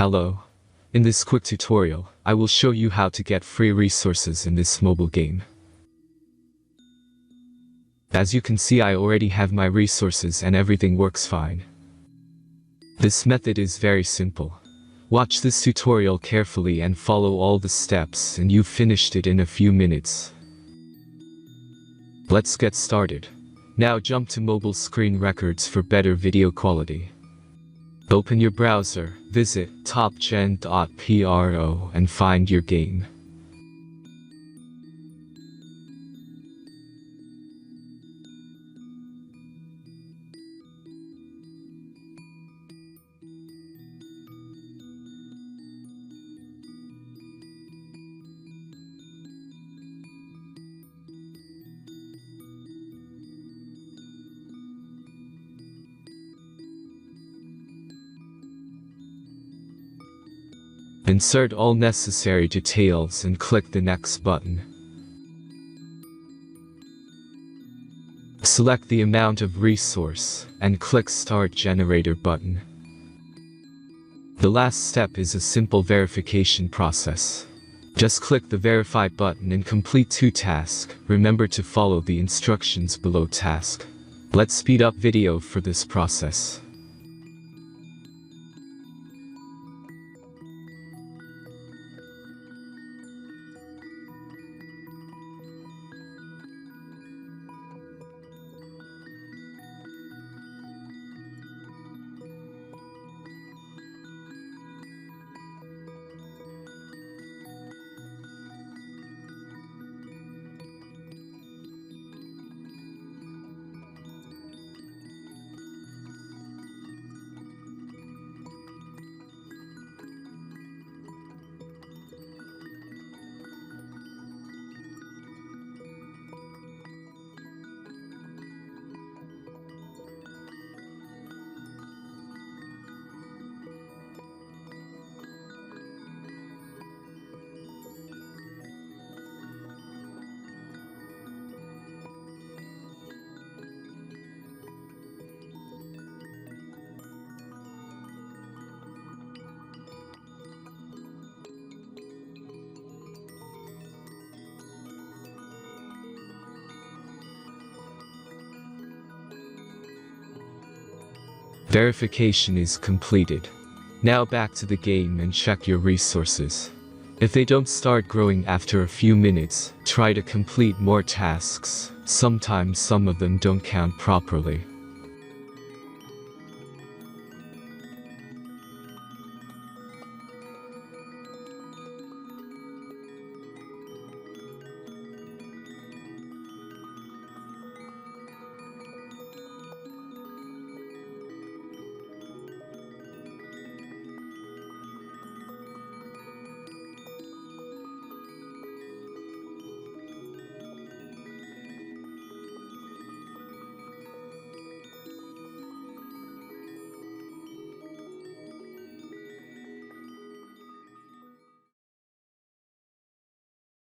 Hello. In this quick tutorial, I will show you how to get free resources in this mobile game. As you can see, I already have my resources and everything works fine. This method is very simple. Watch this tutorial carefully and follow all the steps and you've finished it in a few minutes. Let's get started. Now jump to mobile screen records for better video quality. Open your browser, visit hack..Our and find your game. Insert all necessary details and click the next button. Select the amount of resource and click Start Generator button. The last step is a simple verification process. Just click the Verify button and complete 2 tasks. Remember to follow the instructions below task. Let's speed up video for this process. Verification is completed. Now back to the game and check your resources. If they don't start growing after a few minutes, try to complete more tasks. Sometimes some of them don't count properly.